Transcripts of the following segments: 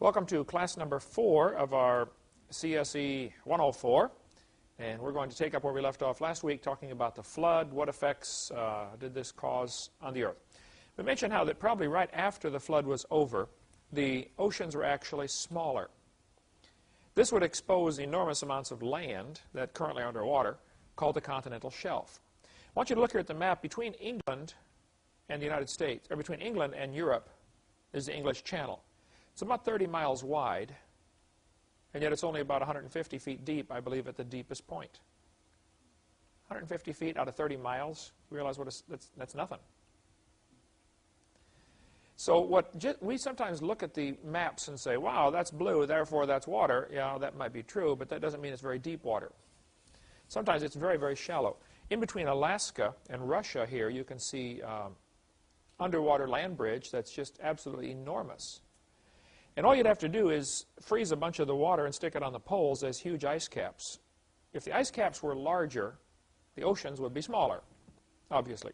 Welcome to class number 4 of our CSE 104. And we're going to take up where we left off last week, talking about the flood. What effects did this cause on the earth? We mentioned how that probably right after the flood was over, the oceans were actually smaller. This would expose enormous amounts of land that currently are underwater, called the continental shelf. I want you to look here at the map. Between England and the United States, or between England and Europe, is the English Channel. It's about 30 miles wide, and yet it's only about 150 feet deep, I believe, at the deepest point. 150 feet out of 30 miles, you realize that's nothing. So we sometimes look at the maps and say, wow, that's blue, therefore that's water. Yeah, that might be true, but that doesn't mean it's very deep water. Sometimes it's very, very shallow. In between Alaska and Russia here, you can see underwater land bridge that's just absolutely enormous. And all you'd have to do is freeze a bunch of the water and stick it on the poles as huge ice caps. If the ice caps were larger, the oceans would be smaller, obviously.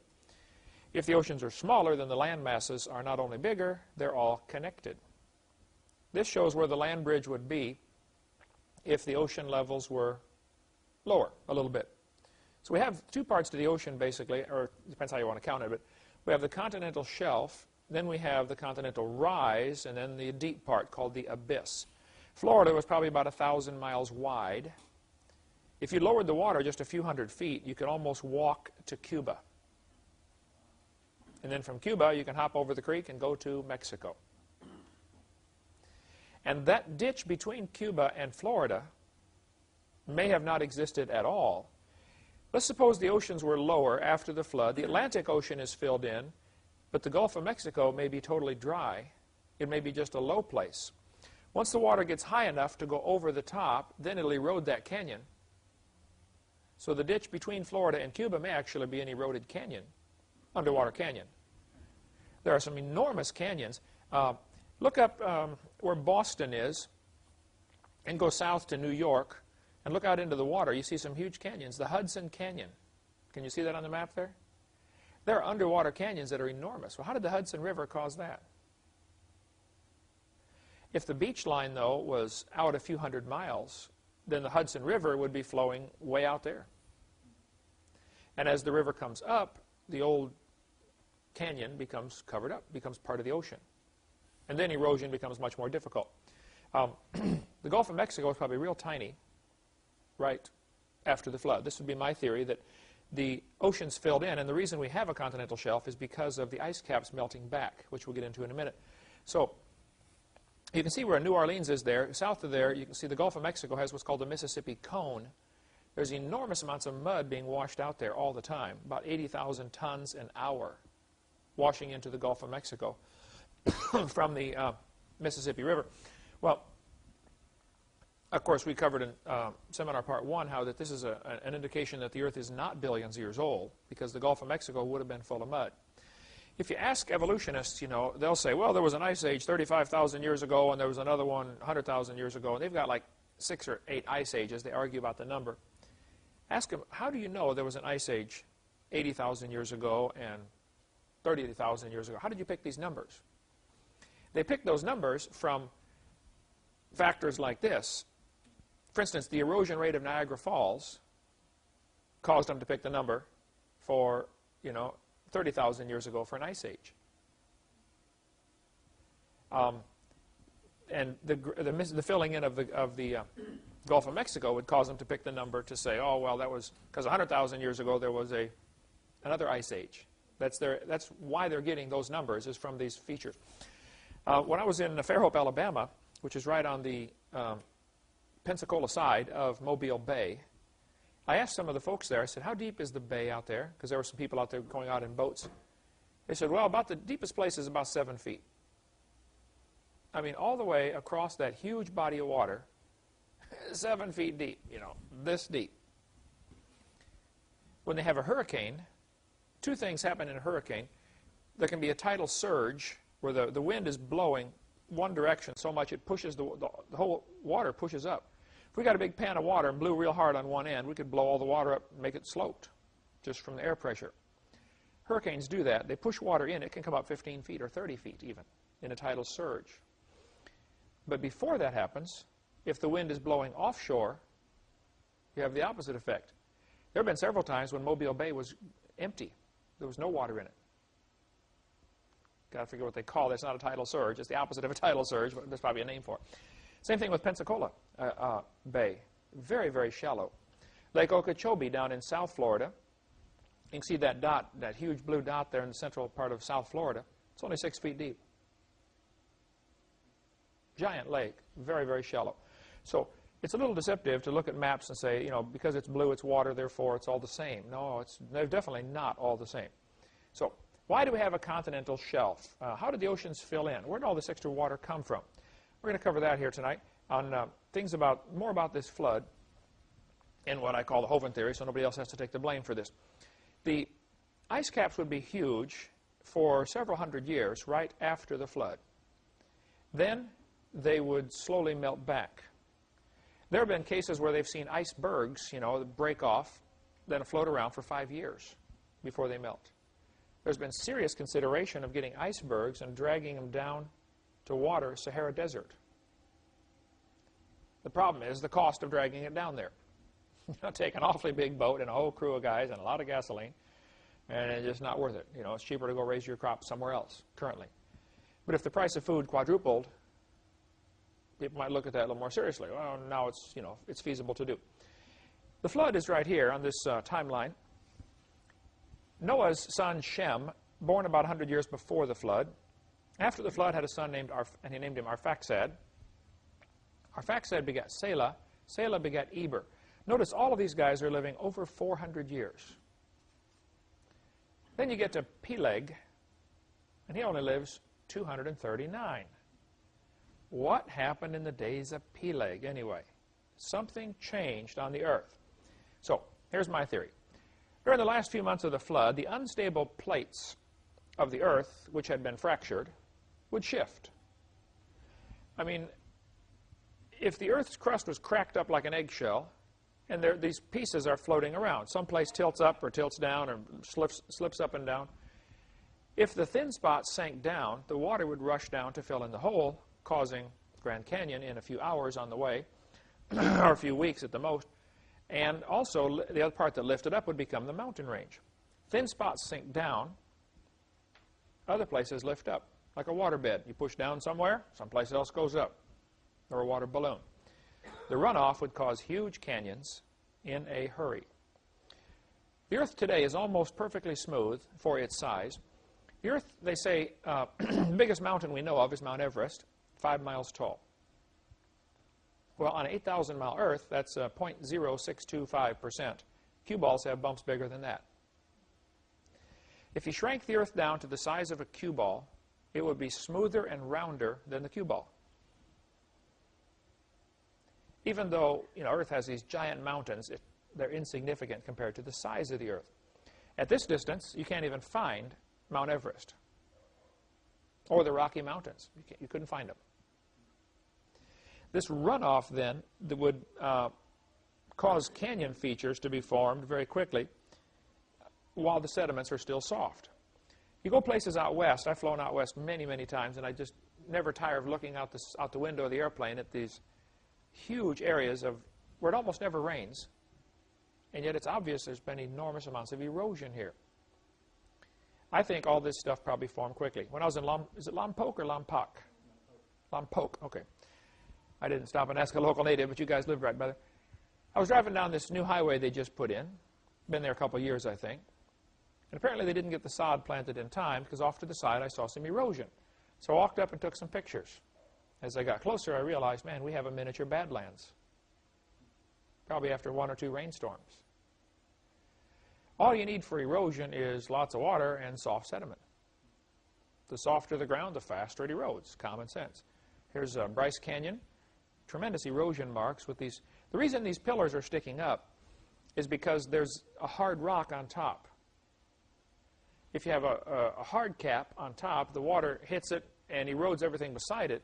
If the oceans are smaller, then the land masses are not only bigger, they're all connected. This shows where the land bridge would be if the ocean levels were lower a little bit. So we have two parts to the ocean, basically, or it depends how you want to count it, but we have the continental shelf. Then we have the continental rise, and then the deep part called the abyss. Florida was probably about 1,000 miles wide. If you lowered the water just a few hundred feet, you could almost walk to Cuba. And then from Cuba, you can hop over the creek and go to Mexico. And that ditch between Cuba and Florida may have not existed at all. Let's suppose the oceans were lower after the flood. The Atlantic Ocean is filled in. But the Gulf of Mexico may be totally dry. It may be just a low place. Once the water gets high enough to go over the top, then it'll erode that canyon. So the ditch between Florida and Cuba may actually be an eroded canyon, underwater canyon. There are some enormous canyons. Look up where Boston is and go south to New York and look out into the water. You see some huge canyons. The Hudson Canyon. Can you see that on the map there? There are underwater canyons that are enormous. Well, how did the Hudson River cause that? If the beach line, though, was out a few hundred miles, then the Hudson River would be flowing way out there. And as the river comes up, the old canyon becomes covered up, becomes part of the ocean. And then erosion becomes much more difficult. The Gulf of Mexico is probably real tiny right after the flood. This would be my theory, that the oceans filled in, and the reason we have a continental shelf is because of the ice caps melting back, which we'll get into in a minute. So you can see where New Orleans is there. South of there, you can see the Gulf of Mexico has what's called the Mississippi Cone. There's enormous amounts of mud being washed out there all the time, about 80,000 tons an hour washing into the Gulf of Mexico from the Mississippi River. Well, of course, we covered in seminar part 1 how that this is an indication that the Earth is not billions of years old, because the Gulf of Mexico would have been full of mud. If you ask evolutionists, they'll say, well, there was an ice age 35,000 years ago, and there was another one 100,000 years ago, and they've got like 6 or 8 ice ages. They argue about the number. Ask them, how do you know there was an ice age 80,000 years ago and 30,000 years ago? How did you pick these numbers? They picked those numbers from factors like this. For instance, the erosion rate of Niagara Falls caused them to pick the number for, 30,000 years ago for an ice age. And the filling in of the Gulf of Mexico would cause them to pick the number to say, oh, well, that was because 100,000 years ago there was another ice age. That's why they're getting those numbers, is from these features. When I was in Fairhope, Alabama, which is right on the Pensacola side of Mobile Bay, I asked some of the folks there, I said, how deep is the bay out there? Because there were some people out there going out in boats. They said, well, about the deepest place is about 7 feet. I mean, all the way across that huge body of water, 7 feet deep, this deep. When they have a hurricane, two things happen in a hurricane. There can be a tidal surge where the wind is blowing one direction so much it pushes the whole water pushes up. If we got a big pan of water and blew real hard on one end, we could blow all the water up and make it sloped just from the air pressure. Hurricanes do that. They push water in. It can come up 15 feet or 30 feet even in a tidal surge. But before that happens, if the wind is blowing offshore, you have the opposite effect. There have been several times when Mobile Bay was empty. There was no water in it. Got to figure what they call it. It's not a tidal surge. It's the opposite of a tidal surge, but there's probably a name for it. Same thing with Pensacola Bay. Very, very shallow. Lake Okeechobee down in South Florida. You can see that dot, that huge blue dot there in the central part of South Florida. It's only 6 feet deep. Giant lake, very, very shallow. So it's a little deceptive to look at maps and say, you know, because it's blue, it's water, therefore it's all the same. No, they're definitely not all the same. So why do we have a continental shelf? How did the oceans fill in? Where did all this extra water come from? We're going to cover that here tonight on more about this flood in what I call the Hovind Theory, so nobody else has to take the blame for this. The ice caps would be huge for several hundred years right after the flood. Then they would slowly melt back. There have been cases where they've seen icebergs, you know, break off, then float around for 5 years before they melt. There's been serious consideration of getting icebergs and dragging them down to water, Sahara Desert. The problem is the cost of dragging it down there. Take an awfully big boat and a whole crew of guys and a lot of gasoline, and it's just not worth it. You know, it's cheaper to go raise your crop somewhere else currently. But if the price of food quadrupled, people might look at that a little more seriously. Well, now it's, you know, it's feasible to do. The flood is right here on this timeline. Noah's son Shem, born about 100 years before the flood. After the flood, had a son named and he named him Arphaxad. Arphaxad begat Selah. Selah begat Eber. Notice all of these guys are living over 400 years. Then you get to Peleg, and he only lives 239. What happened in the days of Peleg anyway? Something changed on the earth. So here's my theory. During the last few months of the flood, the unstable plates of the earth, which had been fractured, would shift. I mean, if the earth's crust was cracked up like an eggshell, and these pieces are floating around, someplace tilts up or tilts down or slips up and down, if the thin spots sank down, the water would rush down to fill in the hole, causing Grand Canyon in a few hours on the way, or a few weeks at the most. And also, the other part that lifted up would become the mountain range. Thin spots sink down, other places lift up, like a waterbed. You push down somewhere, someplace else goes up, or a water balloon. The runoff would cause huge canyons in a hurry. The earth today is almost perfectly smooth for its size. The earth, they say, the biggest mountain we know of is Mount Everest, 5 miles tall. Well, on an 8,000-mile Earth, that's 0.0625%. Cue balls have bumps bigger than that. If you shrank the Earth down to the size of a cue ball, it would be smoother and rounder than the cue ball. Even though, you know, Earth has these giant mountains, they're insignificant compared to the size of the Earth. At this distance, you can't even find Mount Everest or the Rocky Mountains. You couldn't find them. This runoff, then, that would cause canyon features to be formed very quickly while the sediments are still soft. You go places out west. I've flown out west many, many times, and I just never tire of looking out the window of the airplane at these huge areas where it almost never rains, and yet it's obvious there's been enormous amounts of erosion here. I think all this stuff probably formed quickly. When I was in is it Lompoc or Lompoc? Lompoc, okay. I didn't stop and ask a local native, but you guys live right by there. I was driving down this new highway they just put in. Been there a couple of years, I think. And apparently they didn't get the sod planted in time, because off to the side I saw some erosion. So I walked up and took some pictures. As I got closer, I realized, man, we have a miniature Badlands. Probably after 1 or 2 rainstorms. All you need for erosion is lots of water and soft sediment. The softer the ground, the faster it erodes. Common sense. Here's Bryce Canyon. Tremendous erosion marks with these. The reason these pillars are sticking up is because there's a hard rock on top. If you have a hard cap on top, the water hits it and erodes everything beside it,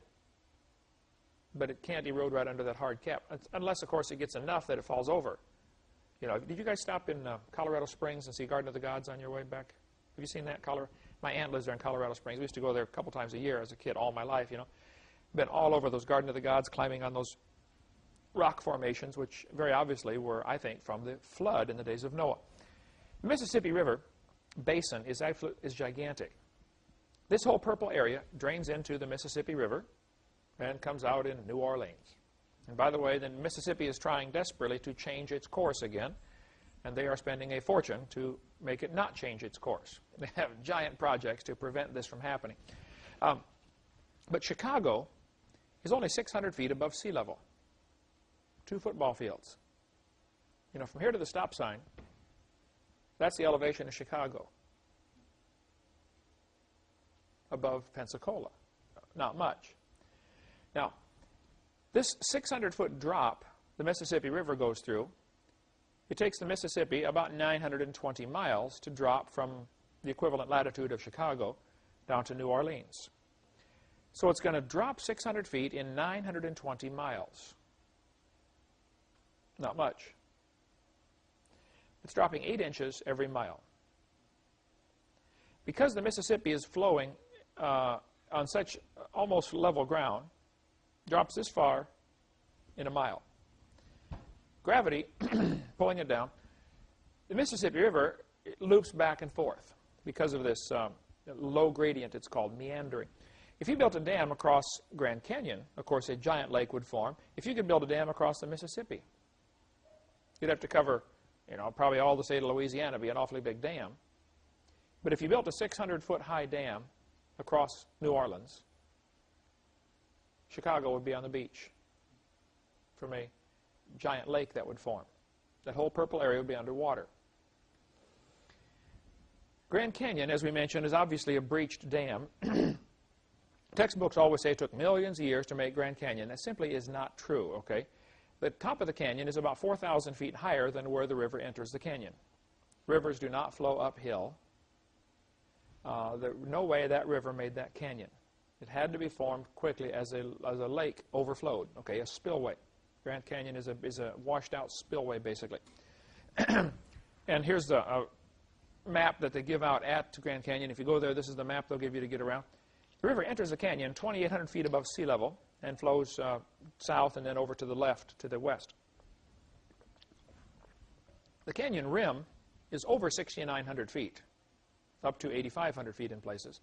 but it can't erode right under that hard cap, unless, of course, it gets enough that it falls over. You know, did you guys stop in Colorado Springs and see Garden of the Gods on your way back? Have you seen that? My aunt lives there in Colorado Springs. We used to go there a couple times a year as a kid, all my life, you know. been all over those Garden of the Gods, climbing on those rock formations, which very obviously were, I think, from the flood in the days of Noah. The Mississippi River basin is gigantic. This whole purple area drains into the Mississippi River and comes out in New Orleans. And by the way, the Mississippi is trying desperately to change its course again, and they are spending a fortune to make it not change its course. They have giant projects to prevent this from happening. But Chicago is only 600 feet above sea level. 2 football fields. You know, from here to the stop sign, that's the elevation of Chicago. Above Pensacola. Not much. Now, this 600-foot drop the Mississippi River goes through, it takes the Mississippi about 920 miles to drop from the equivalent latitude of Chicago down to New Orleans. So it's going to drop 600 feet in 920 miles. Not much. It's dropping 8 inches every mile. Because the Mississippi is flowing on such almost level ground, drops this far in a mile. Gravity pulling it down. The Mississippi River loops back and forth because of this low gradient, it's called, meandering. If you built a dam across Grand Canyon, of course a giant lake would form. If you could build a dam across the Mississippi, you'd have to cover, you know, probably all the state of Louisiana, be an awfully big dam. But if you built a 600-foot high dam across New Orleans, Chicago would be on the beach from a giant lake that would form. That whole purple area would be underwater. Grand Canyon, as we mentioned, is obviously a breached dam. Textbooks always say it took millions of years to make Grand Canyon. That simply is not true, okay? The top of the canyon is about 4,000 feet higher than where the river enters the canyon. Rivers do not flow uphill. No way that river made that canyon. It had to be formed quickly as a lake overflowed, okay, a spillway. Grand Canyon is a washed-out spillway, basically. And here's the map that they give out at Grand Canyon. If you go there, this is the map they'll give you to get around. The river enters the canyon 2,800 feet above sea level and flows south and then over to the left, to the west. The canyon rim is over 6,900 feet, up to 8,500 feet in places.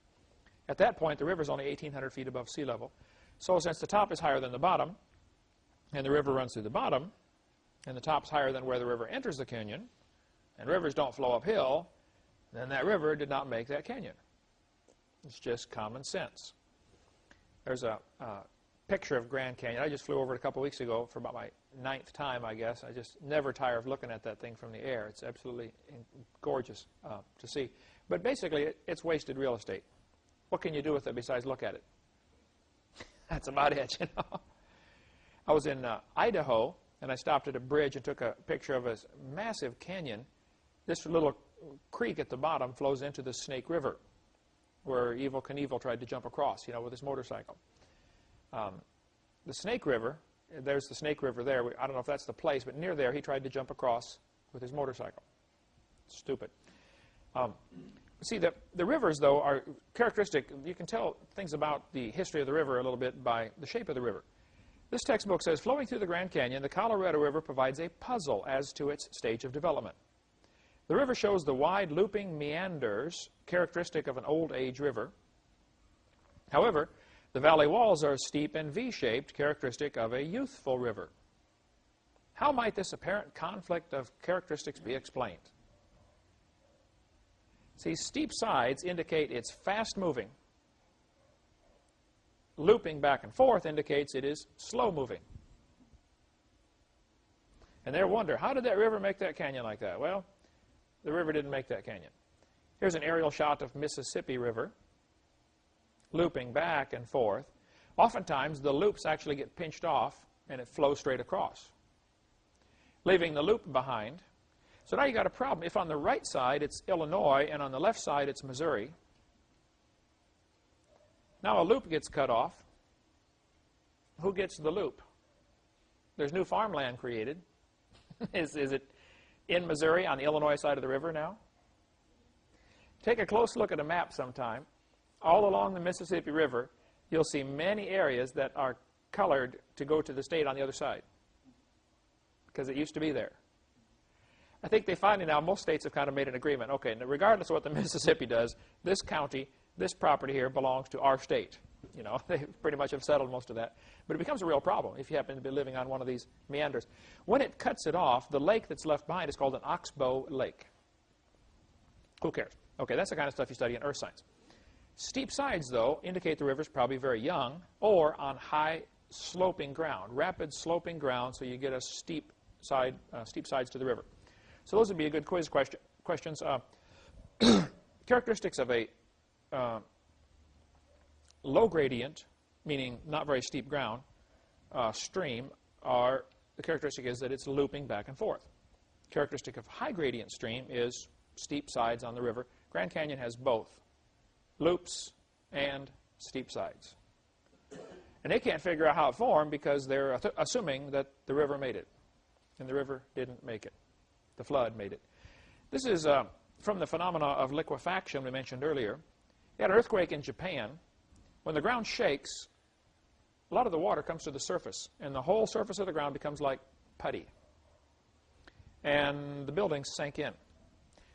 At that point, the river is only 1,800 feet above sea level. So since the top is higher than the bottom, and the river runs through the bottom, and the top's higher than where the river enters the canyon, and rivers don't flow uphill, then that river did not make that canyon. It's just common sense. There's a picture of Grand Canyon. I just flew over it a couple weeks ago for about my 9th time, I guess. I just never tire of looking at that thing from the air. It's absolutely gorgeous to see. But basically, it's wasted real estate. What can you do with it besides look at it? That's about it, you know. I was in Idaho, and I stopped at a bridge and took a picture of a massive canyon. This little creek at the bottom flows into the Snake River, where Evel Knievel tried to jump across, you know, with his motorcycle. The Snake River, there's the Snake River there. I don't know if that's the place, but near there he tried to jump across with his motorcycle. Stupid. See, the rivers, though, are characteristic. You can tell things about the history of the river a little bit by the shape of the river. This textbook says, flowing through the Grand Canyon, the Colorado River provides a puzzle as to its stage of development. The river shows the wide looping meanders characteristic of an old age river. However, the valley walls are steep and V-shaped, characteristic of a youthful river. How might this apparent conflict of characteristics be explained? See, steep sides indicate it's fast-moving. Looping back and forth indicates it is slow-moving. And they wonder, how did that river make that canyon like that? Well, the river didn't make that canyon. Here's an aerial shot of Mississippi River, looping back and forth. Oftentimes, the loops actually get pinched off, and it flows straight across, leaving the loop behind. So now you got a problem. If on the right side it's Illinois, and on the left side it's Missouri, now a loop gets cut off. Who gets the loop? There's new farmland created. Is it in Missouri on the Illinois side of the river now? Take a close look at a map sometime. All along the Mississippi River, you'll see many areas that are colored to go to the state on the other side because it used to be there. I think they finally now, most states have kind of made an agreement. Okay, now regardless of what the Mississippi does, this county, this property here belongs to our state. You know, they pretty much have settled most of that. But it becomes a real problem if you happen to be living on one of these meanders. When it cuts it off, the lake that's left behind is called an oxbow lake. Who cares? Okay, that's the kind of stuff you study in earth science. Steep sides, though, indicate the river's probably very young or on high sloping ground, rapid sloping ground, so you get a steep sides to the river. So those would be a good quiz questions. Characteristics of a low gradient, meaning not very steep ground, stream, are the characteristic is that it's looping back and forth. Characteristic of high gradient stream is steep sides on the river. Grand Canyon has both loops and steep sides. And they can't figure out how it formed because they're assuming that the river made it. And the river didn't make it. The flood made it. This is from the phenomena of liquefaction we mentioned earlier. You had an earthquake in Japan. When the ground shakes, a lot of the water comes to the surface, and the whole surface of the ground becomes like putty. And the buildings sank in.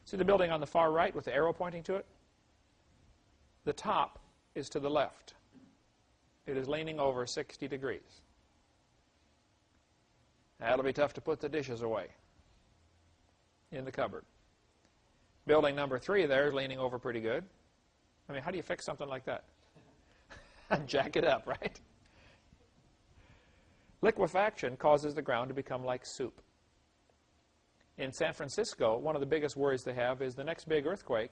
See the building on the far right with the arrow pointing to it? The top is to the left. It is leaning over 60 degrees. That'll be tough to put the dishes away in the cupboard. Building number 3 there is leaning over pretty good. I mean, how do you fix something like that? Jack it up, right? Liquefaction causes the ground to become like soup. In San Francisco, one of the biggest worries they have is the next big earthquake.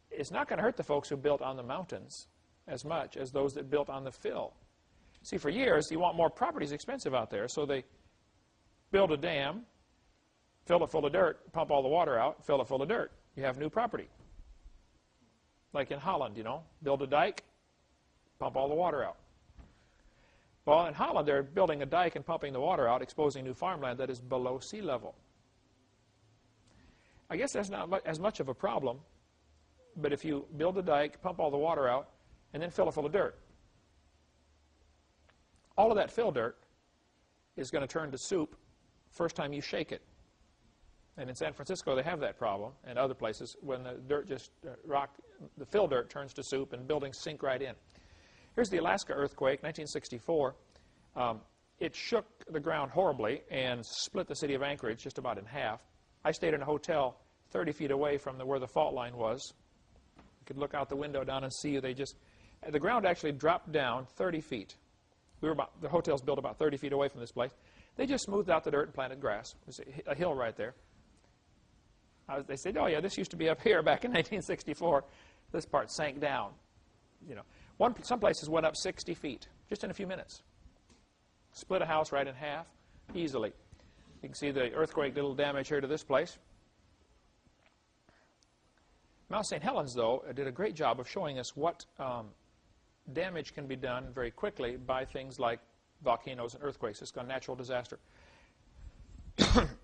It's not going to hurt the folks who built on the mountains as much as those that built on the fill. See, for years, you want more properties expensive out there, so they build a dam, fill it full of dirt, pump all the water out, fill it full of dirt. You have new property. Like in Holland, you know, build a dike, pump all the water out. Well, in Holland, they're building a dike and pumping the water out, exposing new farmland that is below sea level. I guess that's not as much of a problem, but if you build a dike, pump all the water out, and then fill it full of dirt, all of that fill dirt is going to turn to soup first time you shake it. And in San Francisco, they have that problem, and other places, when the dirt just the fill dirt turns to soup and buildings sink right in. Here's the Alaska earthquake, 1964. It shook the ground horribly and split the city of Anchorage just about in half. I stayed in a hotel 30 feet away from where the fault line was. You could look out the window down and see the ground actually dropped down 30 feet. The hotel's built about 30 feet away from this place. They just smoothed out the dirt and planted grass. There's a hill right there. They said, oh, yeah, this used to be up here back in 1964. This part sank down. You know, some places went up 60 feet just in a few minutes. Split a house right in half easily. You can see the earthquake did a little damage here to this place. Mount Saint Helens, though, did a great job of showing us what damage can be done very quickly by things like volcanoes and earthquakes. It's called natural disaster.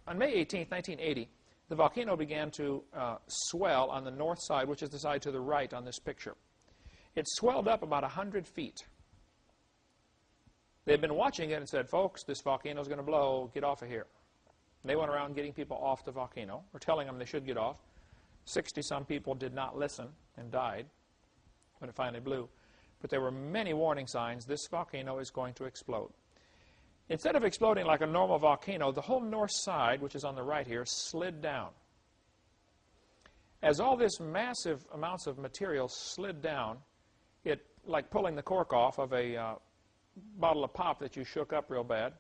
On May 18, 1980, the volcano began to swell on the north side, which is the side to the right on this picture. It swelled up about 100 feet. They'd been watching it and said, folks, this volcano is going to blow. Get off of here. And they went around getting people off the volcano, or telling them they should get off. 60-some people did not listen and died when it finally blew. But there were many warning signs this volcano is going to explode. Instead of exploding like a normal volcano, the whole north side, which is on the right here, slid down. As all this massive amounts of material slid down, it, like pulling the cork off of a bottle of pop that you shook up real bad,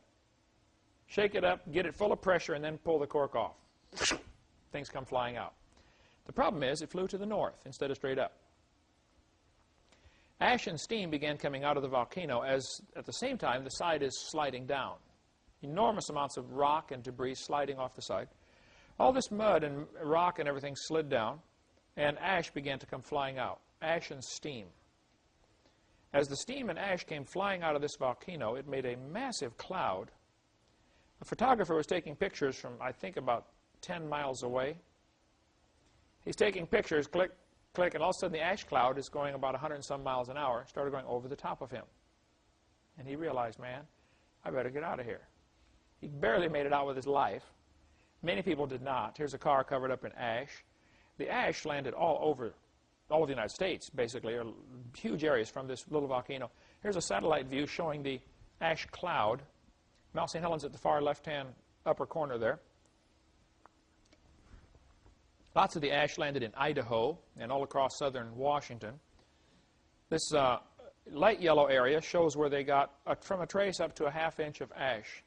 shake it up, get it full of pressure, and then pull the cork off. Things come flying out. The problem is it flew to the north instead of straight up. Ash and steam began coming out of the volcano as, at the same time, the side is sliding down. Enormous amounts of rock and debris sliding off the side. All this mud and rock and everything slid down, and ash began to come flying out. Ash and steam. As the steam and ash came flying out of this volcano, it made a massive cloud. A photographer was taking pictures from, I think, about 10 miles away. He's taking pictures, click, click, and all of a sudden the ash cloud is going about 100 and some miles an hour, started going over the top of him. And he realized, man, I better get out of here. He barely made it out with his life. Many people did not. Here's a car covered up in ash. The ash landed all over all of the United States, basically, or huge areas from this little volcano. Here's a satellite view showing the ash cloud. Mount St. Helens at the far left-hand upper corner there. Lots of the ash landed in Idaho and all across southern Washington. This light yellow area shows where they got from a trace up to a ½ inch of ash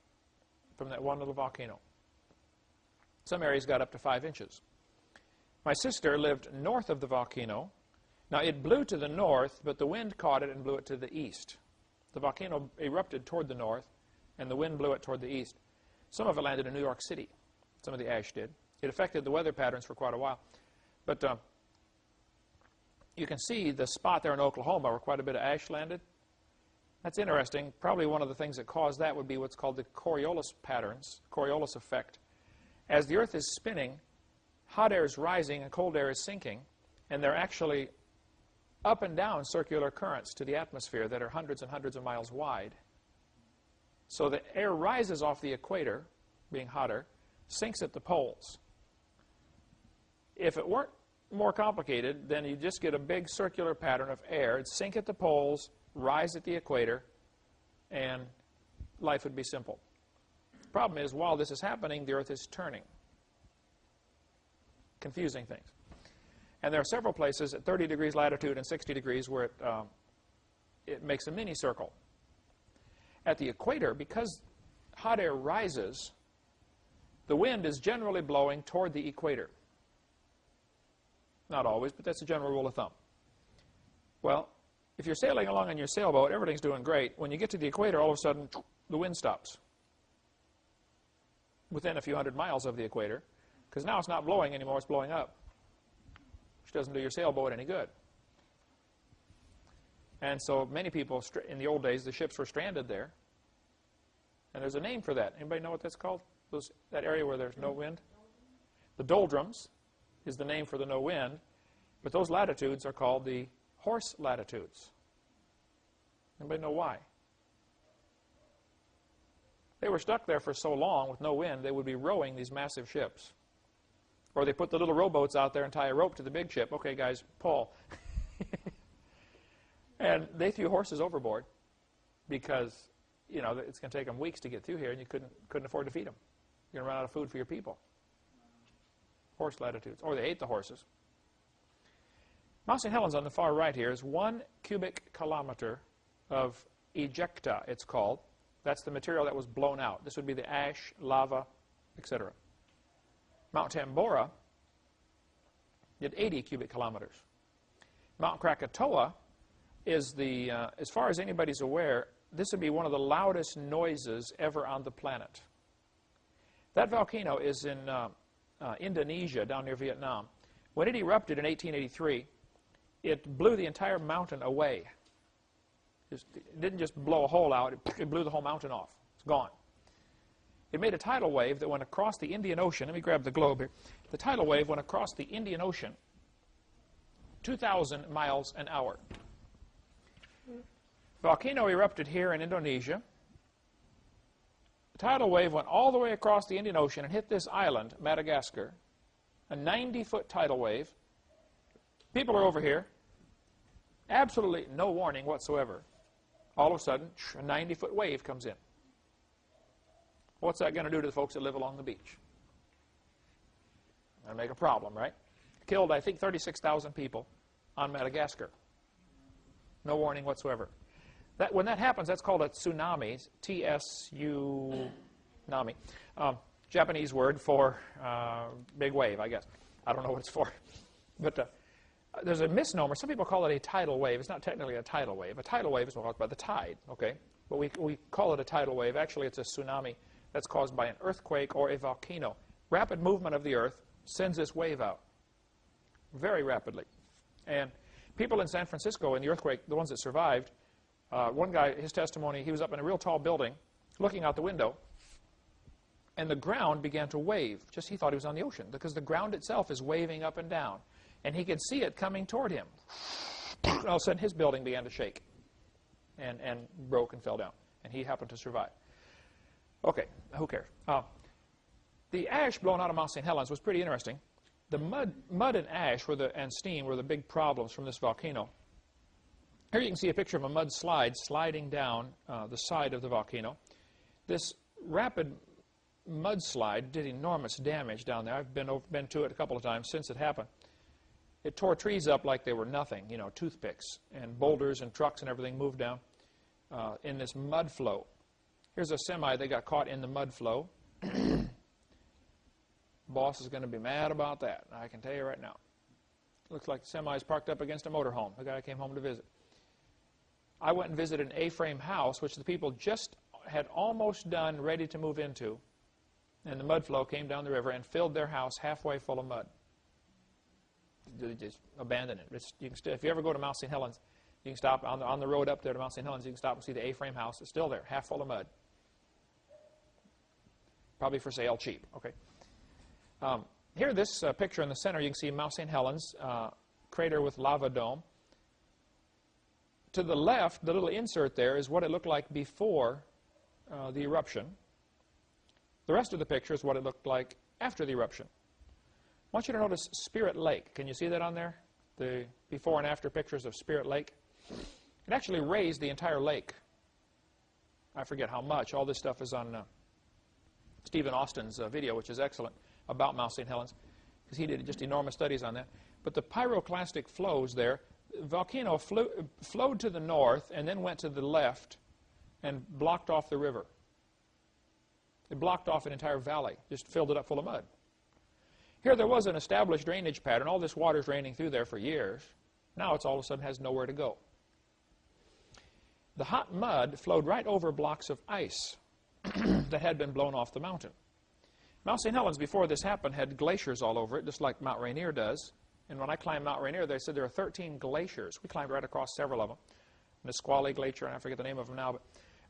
from that one little volcano. Some areas got up to 5 inches. My sister lived north of the volcano. Now, it blew to the north, but the wind caught it and blew it to the east. The volcano erupted toward the north, and the wind blew it toward the east. Some of it landed in New York City. Some of the ash did. It affected the weather patterns for quite a while. But you can see the spot there in Oklahoma where quite a bit of ash landed. That's interesting. Probably one of the things that caused that would be what's called the Coriolis patterns, Coriolis effect. As the Earth is spinning, hot air is rising and cold air is sinking, and they're actually up and down circular currents to the atmosphere that are hundreds and hundreds of miles wide. So the air rises off the equator, being hotter, sinks at the poles. If it weren't more complicated, then you just get a big circular pattern of air. It'd sink at the poles, rise at the equator, and life would be simple. The problem is, while this is happening, the Earth is turning. Confusing things. And there are several places at 30 degrees latitude and 60 degrees where it makes a mini circle. At the equator, because hot air rises, the wind is generally blowing toward the equator. Not always, but that's a general rule of thumb. Well, if you're sailing along on your sailboat, everything's doing great. When you get to the equator, all of a sudden, the wind stops. Within a few hundred miles of the equator, because now it's not blowing anymore, it's blowing up, which doesn't do your sailboat any good. And so many people, in the old days, the ships were stranded there. And there's a name for that. Anybody know what that's called? That area where there's no wind? The doldrums is the name for the no wind, but those latitudes are called the horse latitudes. Anybody know why? They were stuck there for so long with no wind, they would be rowing these massive ships. Or they put the little rowboats out there and tie a rope to the big ship. Okay, guys, pull. And they threw horses overboard because, you know, it's going to take them weeks to get through here, and you couldn't afford to feed them. You're going to run out of food for your people. Horse latitudes. Or they ate the horses. Mount St. Helens on the far right here is 1 cubic kilometer of ejecta, it's called. That's the material that was blown out. This would be the ash, lava, etc. Mount Tambora did 80 cubic kilometers. Mount Krakatoa is the, as far as anybody's aware, this would be one of the loudest noises ever on the planet. That volcano is in Indonesia, down near Vietnam. When it erupted in 1883, it blew the entire mountain away. It didn't just blow a hole out, it blew the whole mountain off. It's gone. It made a tidal wave that went across the Indian Ocean. Let me grab the globe here. The tidal wave went across the Indian Ocean 2,000 miles an hour. Volcano erupted here in Indonesia. The tidal wave went all the way across the Indian Ocean and hit this island, Madagascar. A 90-foot tidal wave. People are over here. Absolutely no warning whatsoever. All of a sudden, a 90-foot wave comes in. What's that going to do to the folks that live along the beach? That'll make a problem, right? Killed, I think, 36,000 people on Madagascar. No warning whatsoever. When that happens, that's called a tsunami, T-S-U-nami. Japanese word for big wave, I guess. I don't know what it's for. But there's a misnomer. Some people call it a tidal wave. It's not technically a tidal wave. A tidal wave is caused by the tide, okay? But we call it a tidal wave. Actually, it's a tsunami that's caused by an earthquake or a volcano. Rapid movement of the Earth sends this wave out very rapidly. And people in San Francisco in the earthquake, the ones that survived, one guy, his testimony, he was up in a real tall building looking out the window, and the ground began to wave. Just he thought he was on the ocean because the ground itself is waving up and down. and he could see it coming toward him. All of a sudden, his building began to shake and broke and fell down, and he happened to survive. Okay, who cares? The ash blown out of Mount St. Helens was pretty interesting. The mud and ash and steam were the big problems from this volcano. Here you can see a picture of a mud slide sliding down the side of the volcano. This rapid mudslide did enormous damage down there. I've been to it a couple of times since it happened. It tore trees up like they were nothing, you know, toothpicks, and boulders and trucks and everything moved down in this mud flow. Here's a semi that got caught in the mud flow. Boss is going to be mad about that, I can tell you right now. Looks like the semi is parked up against a motorhome. The guy came home to visit. I went and visited an A-frame house, which the people just had almost done, ready to move into, and the mud flow came down the river and filled their house halfway full of mud. They just abandoned it. If you ever go to Mount St. Helens, you can stop on the road up there to Mount St. Helens. You can stop and see the A-frame house. It's still there, half full of mud. Probably for sale, cheap. Okay. Here, this picture in the center, you can see Mount St. Helens, crater with lava dome. To the left, the little insert there is what it looked like before the eruption. The rest of the picture is what it looked like after the eruption. I want you to notice Spirit Lake. Can you see that on there? The before and after pictures of Spirit Lake. It actually raised the entire lake. I forget how much. All this stuff is on Stephen Austin's video, which is excellent, about Mount St. Helens, because he did just enormous studies on that. But the pyroclastic flows there, the volcano flowed to the north and then went to the left and blocked off the river. It blocked off an entire valley, just filled it up full of mud. Here there was an established drainage pattern. All this water is draining through there for years. Now it's all of a sudden has nowhere to go. The hot mud flowed right over blocks of ice that had been blown off the mountain. Mount St. Helens, before this happened, had glaciers all over it, just like Mount Rainier does. And when I climbed Mount Rainier, they said there are 13 glaciers. We climbed right across several of them. Nisqually Glacier, and I forget the name of them now. But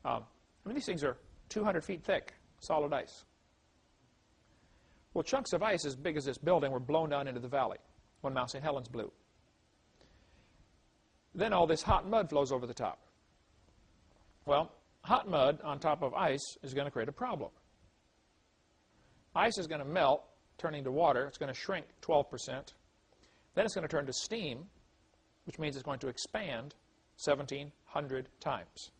I mean, these things are 200 feet thick, solid ice. Well, chunks of ice as big as this building were blown down into the valley when Mount St. Helens blew. Then all this hot mud flows over the top. Well, hot mud on top of ice is going to create a problem. Ice is going to melt, turning to water. It's going to shrink 12%. Then it's going to turn to steam, which means it's going to expand 1,700 times.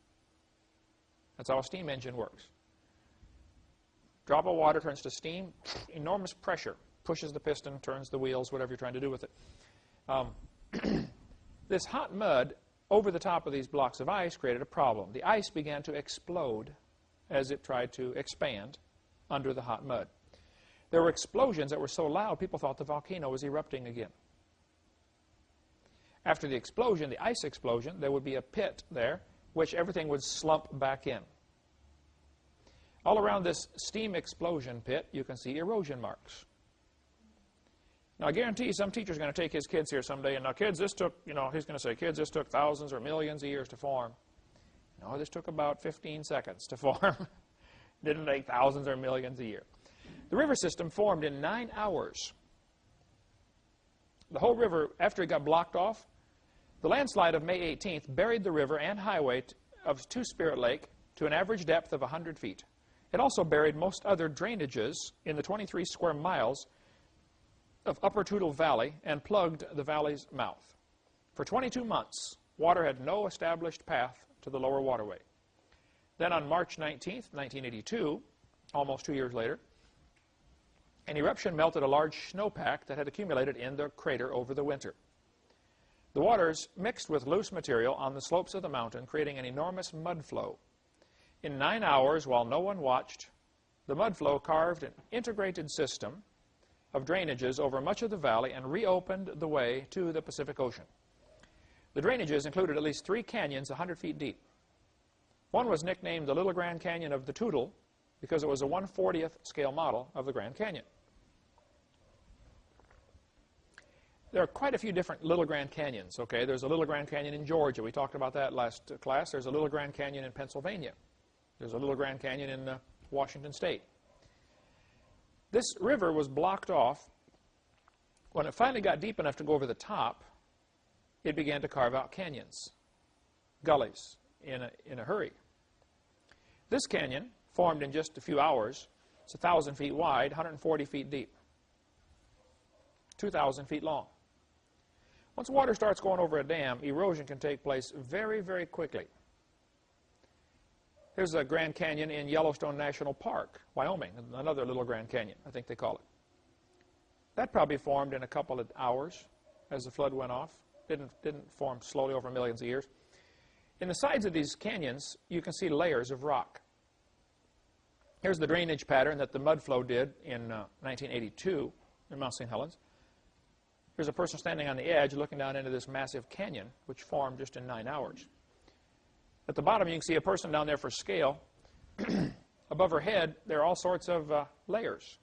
That's how a steam engine works. Drop of water turns to steam, enormous pressure, pushes the piston, turns the wheels, whatever you're trying to do with it. This hot mud over the top of these blocks of ice created a problem. The ice began to explode as it tried to expand under the hot mud. There were explosions that were so loud, people thought the volcano was erupting again. After the explosion, the ice explosion, there would be a pit there, which everything would slump back in. All around this steam explosion pit, you can see erosion marks. Now, I guarantee you some teacher's going to take his kids here someday, and now, kids, this took, he's going to say, kids, this took thousands or millions of years to form. No, this took about 15 seconds to form. Didn't take thousands or millions a year. The river system formed in 9 hours. The whole river, after it got blocked off, the landslide of May 18th buried the river and highway to Spirit Lake to an average depth of 100 feet. It also buried most other drainages in the 23 square miles of Upper Toutle Valley and plugged the valley's mouth. For 22 months, water had no established path to the lower waterway. Then on March 19th, 1982, almost 2 years later, an eruption melted a large snowpack that had accumulated in the crater over the winter. The waters mixed with loose material on the slopes of the mountain, creating an enormous mud flow. In 9 hours, while no one watched, the mud flow carved an integrated system of drainages over much of the valley and reopened the way to the Pacific Ocean. The drainages included at least 3 canyons 100 feet deep. One was nicknamed the Little Grand Canyon of the Toutle because it was a 1/40th scale model of the Grand Canyon. There are quite a few different Little Grand Canyons, okay? There's a Little Grand Canyon in Georgia. We talked about that last class. There's a Little Grand Canyon in Pennsylvania. There's a Little Grand Canyon in Washington State. This river was blocked off When it finally got deep enough to go over the top, it began to carve out canyons, gullies, in a hurry. This canyon formed in just a few hours. It's 1,000 feet wide, 140 feet deep, 2,000 feet long. Once water starts going over a dam, erosion can take place very, very quickly. Here's a Grand Canyon in Yellowstone National Park, Wyoming, another little Grand Canyon, I think they call it. That probably formed in a couple of hours as the flood went off. Didn't form slowly over millions of years. In the sides of these canyons, you can see layers of rock. Here's the drainage pattern that the mud flow did in 1982 in Mount St. Helens. Here's a person standing on the edge looking down into this massive canyon, which formed just in 9 hours. At the bottom, you can see a person down there for scale. Above her head, there are all sorts of layers.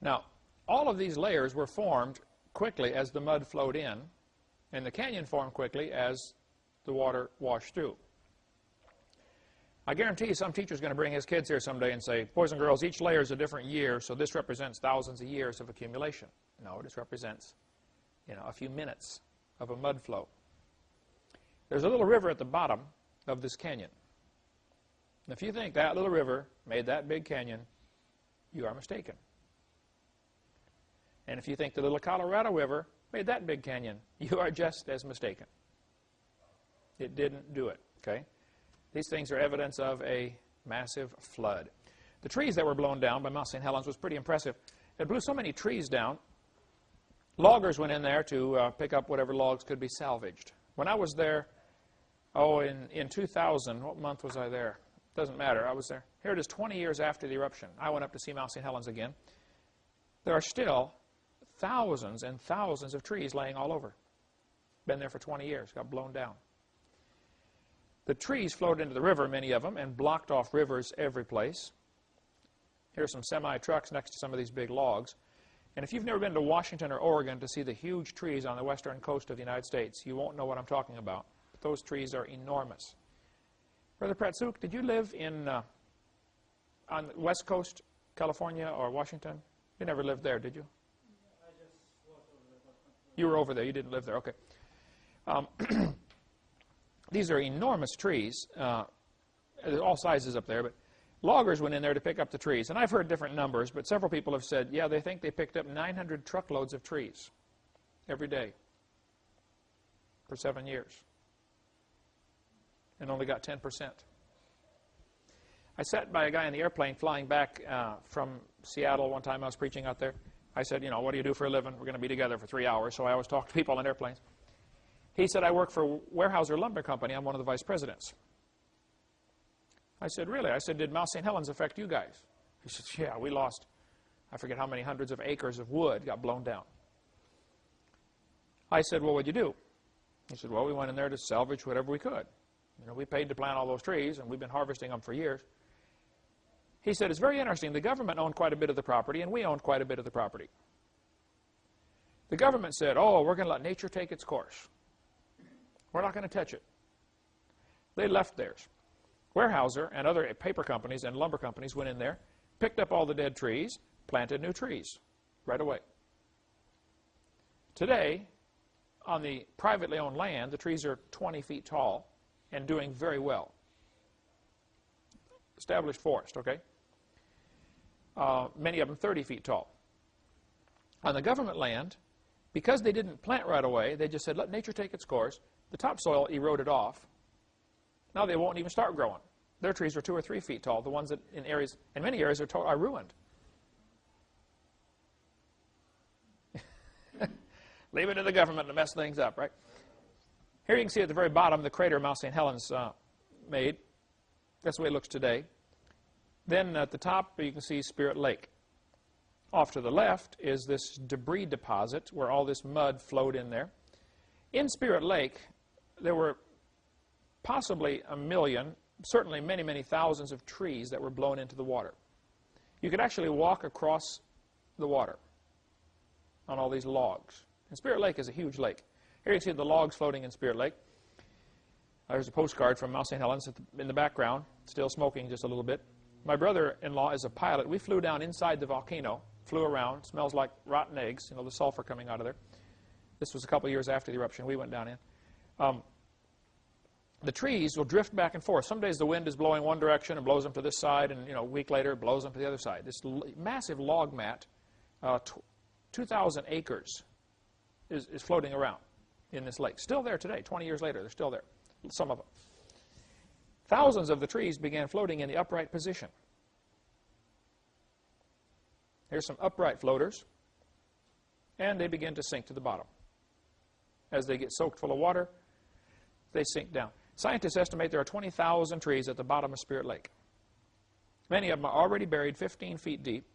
Now, all of these layers were formed quickly as the mud flowed in, and the canyon formed quickly as the water washed through. I guarantee you some teacher's going to bring his kids here someday and say, boys and girls, each layer is a different year, so this represents thousands of years of accumulation. No, this represents, a few minutes of a mud flow. There's a little river at the bottom of this canyon. And if you think that little river made that big canyon, you are mistaken. And if you think the little Colorado River made that big canyon, you are just as mistaken. It didn't do it, okay? These things are evidence of a massive flood. The trees that were blown down by Mount St. Helens was pretty impressive. It blew so many trees down, loggers went in there to pick up whatever logs could be salvaged. When I was there, in 2000, what month was I there? Doesn't matter, I was there. Here it is 20 years after the eruption. I went up to see Mount St. Helens again. There are still thousands and thousands of trees laying all over. Been there for 20 years, got blown down. The trees flowed into the river, many of them, and blocked off rivers every place. Here's some semi-trucks next to some of these big logs. And if you've never been to Washington or Oregon to see the huge trees on the western coast of the United States, you won't know what I'm talking about. But those trees are enormous. Brother Pratsuk, did you live on the west coast, California or Washington? You never lived there, did you? I just was over there. You were over there. You didn't live there. Okay. These are enormous trees. There's all sizes up there, but loggers went in there to pick up the trees. And I've heard different numbers, but several people have said, yeah, they think they picked up 900 truckloads of trees every day for 7 years and only got 10%. I sat by a guy in the airplane flying back from Seattle one time. I was preaching out there. I said, what do you do for a living? We're going to be together for 3 hours, so I always talk to people on airplanes. He said, I work for Weyerhaeuser Lumber Company. I'm one of the vice presidents. I said, really? I said, did Mount St. Helens affect you guys? He said, yeah, we lost, I forget how many hundreds of acres of wood got blown down. I said, well, what'd you do? He said, well, we went in there to salvage whatever we could. We paid to plant all those trees, and we've been harvesting them for years. He said, it's very interesting. The government owned quite a bit of the property, and we owned quite a bit of the property. The government said, oh, we're going to let nature take its course. We're not going to touch it. They left theirs. Weyerhaeuser and other paper companies and lumber companies went in there, picked up all the dead trees, planted new trees right away. Today, on the privately owned land, the trees are 20 feet tall and doing very well. Established forest, okay? Many of them 30 feet tall. On the government land, because they didn't plant right away, they just said, let nature take its course. The topsoil eroded off. Now they won't even start growing. Their trees are 2 or 3 feet tall. The ones that in many areas are ruined. Leave it to the government to mess things up, right? Here you can see at the very bottom the crater Mount St. Helens made. That's the way it looks today. Then at the top you can see Spirit Lake. Off to the left is this debris deposit where all this mud flowed in there. In Spirit Lake, there were possibly 1 million, certainly many, many thousands of trees that were blown into the water. You could actually walk across the water on all these logs. And Spirit Lake is a huge lake. Here you can see the logs floating in Spirit Lake. There's a postcard from Mount St. Helens in the background, still smoking just a little bit. My brother-in-law is a pilot. We flew down inside the volcano, flew around, smells like rotten eggs, the sulfur coming out of there. This was a couple years after the eruption we went down in. The trees will drift back and forth. Some days the wind is blowing one direction and blows them to this side, and a week later it blows them to the other side. This massive log mat, 2,000 acres, is floating around in this lake. Still there today. 20 years later, they're still there, some of them. Thousands of the trees began floating in the upright position. Here's some upright floaters, and they begin to sink to the bottom. As they get soaked full of water, they sink down. Scientists estimate there are 20,000 trees at the bottom of Spirit Lake. Many of them are already buried 15 feet deep,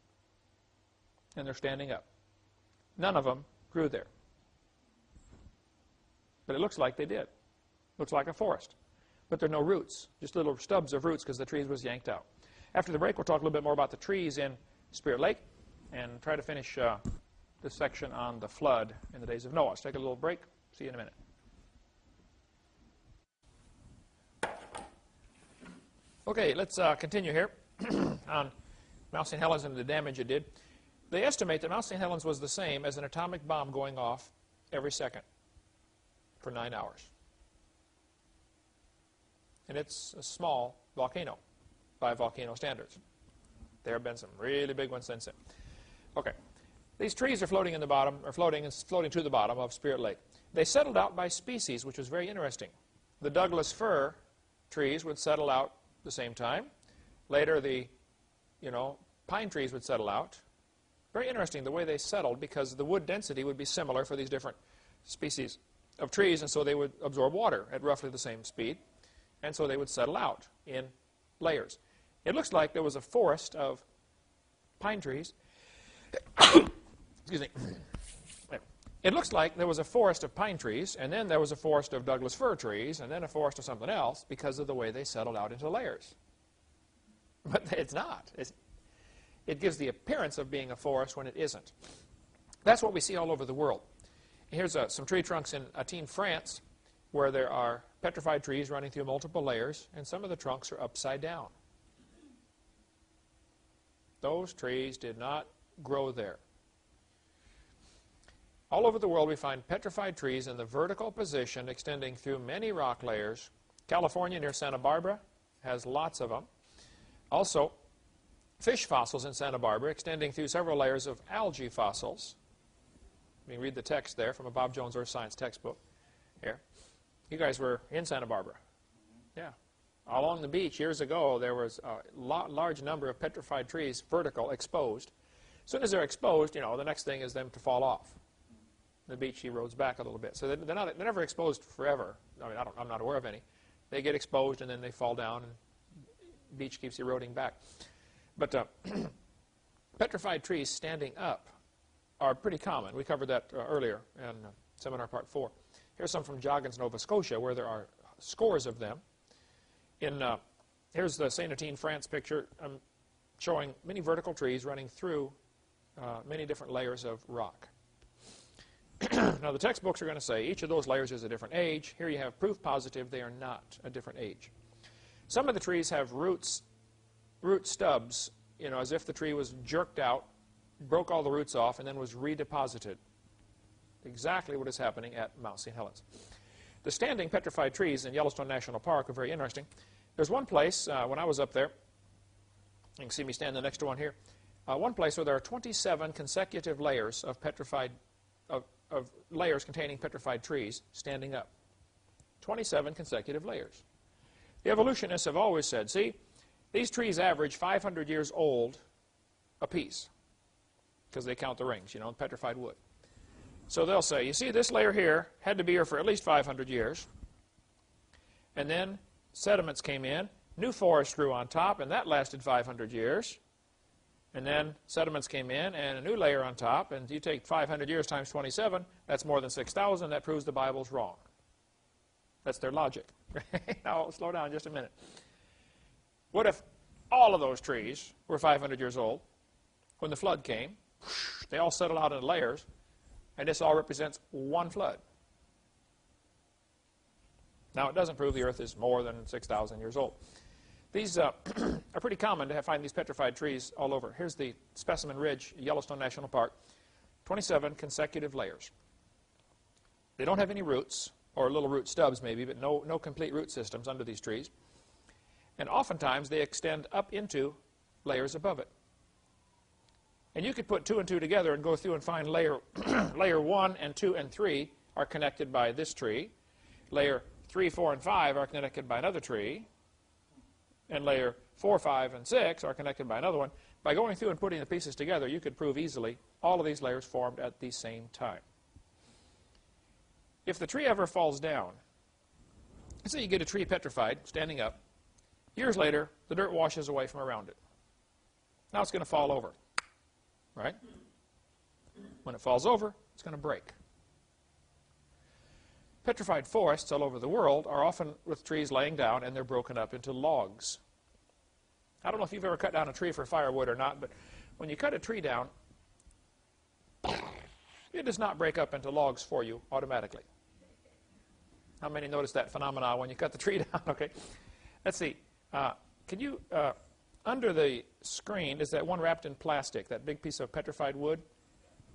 and they're standing up. None of them grew there. But it looks like they did. Looks like a forest. But there are no roots, just little stubs of roots because the trees was yanked out. After the break, we'll talk a little bit more about the trees in Spirit Lake and try to finish this section on the flood in the days of Noah. Let's take a little break. See you in a minute. Okay, let's continue here on Mount St. Helens and the damage it did. They estimate that Mount St. Helens was the same as an atomic bomb going off every second for 9 hours. And it's a small volcano by volcano standards. There have been some really big ones since then. Okay, these trees are floating in the bottom, or floating to the bottom of Spirit Lake. They settled out by species, which was very interesting. The Douglas fir trees would settle out the same time. Later, the pine trees would settle out. Very interesting the way they settled, because the wood density would be similar for these different species of trees, and so they would absorb water at roughly the same speed, and so they would settle out in layers. It looks like there was a forest of pine trees. Excuse me. It looks like there was a forest of pine trees, and then there was a forest of Douglas fir trees, and then a forest of something else because of the way they settled out into layers. But it's not. It gives the appearance of being a forest when it isn't. That's what we see all over the world. Here's some tree trunks in Athens, France, where there are petrified trees running through multiple layers, and some of the trunks are upside down. Those trees did not grow there. All over the world we find petrified trees in the vertical position extending through many rock layers. California near Santa Barbara has lots of them. Also, fish fossils in Santa Barbara extending through several layers of algae fossils. You can read the text there from a Bob Jones Earth Science textbook. Here. You guys were in Santa Barbara. Yeah. Along the beach years ago, there was a large number of petrified trees, vertical, exposed. As soon as they're exposed, the next thing is them to fall off. The beach erodes back a little bit. So they're never exposed forever. I mean, I'm not aware of any. They get exposed and then they fall down and the beach keeps eroding back. But petrified trees standing up are pretty common. We covered that earlier in seminar part 4. Here's some from Joggins, Nova Scotia, where there are scores of them. Here's the St. Helens, France picture. I'm showing many vertical trees running through many different layers of rock. Now, the textbooks are going to say each of those layers is a different age. Here you have proof positive they are not a different age. Some of the trees have root stubs, as if the tree was jerked out, broke all the roots off, and then was redeposited. Exactly what is happening at Mount St. Helens. The standing petrified trees in Yellowstone National Park are very interesting. There's one place, when I was up there, you can see me standing next to one here, one place where there are 27 consecutive layers of petrified of layers containing petrified trees standing up. 27 consecutive layers. The evolutionists have always said, see, these trees average 500 years old apiece because they count the rings, petrified wood. So they'll say, you see, this layer here had to be here for at least 500 years. And then sediments came in, new forest grew on top, and that lasted 500 years. And then sediments came in, and a new layer on top, and you take 500 years times 27, that's more than 6,000. That proves the Bible's wrong. That's their logic. Now, slow down just a minute. What if all of those trees were 500 years old? When the flood came, they all settled out into layers, and this all represents one flood. Now, it doesn't prove the earth is more than 6,000 years old. These are pretty common to find these petrified trees all over. Here's the Specimen Ridge, Yellowstone National Park. 27 consecutive layers. They don't have any roots, or little root stubs maybe, but no complete root systems under these trees. And oftentimes they extend up into layers above it. And you could put 2 and 2 together and go through and find layer 1 and 2 and 3 are connected by this tree. Layer 3, 4, and 5 are connected by another tree. And layer 4, 5, and 6 are connected by another one. By going through and putting the pieces together, you could prove easily all of these layers formed at the same time. If the tree ever falls down, let's say you get a tree petrified, standing up. Years later, the dirt washes away from around it. Now it's going to fall over, right? When it falls over, it's going to break. Petrified forests all over the world are often with trees laying down, and they're broken up into logs. I don't know if you've ever cut down a tree for firewood or not, but when you cut a tree down, it does not break up into logs for you automatically. How many notice that phenomenon when you cut the tree down? Okay, let's see. Can you, under the screen, is that one wrapped in plastic, that big piece of petrified wood?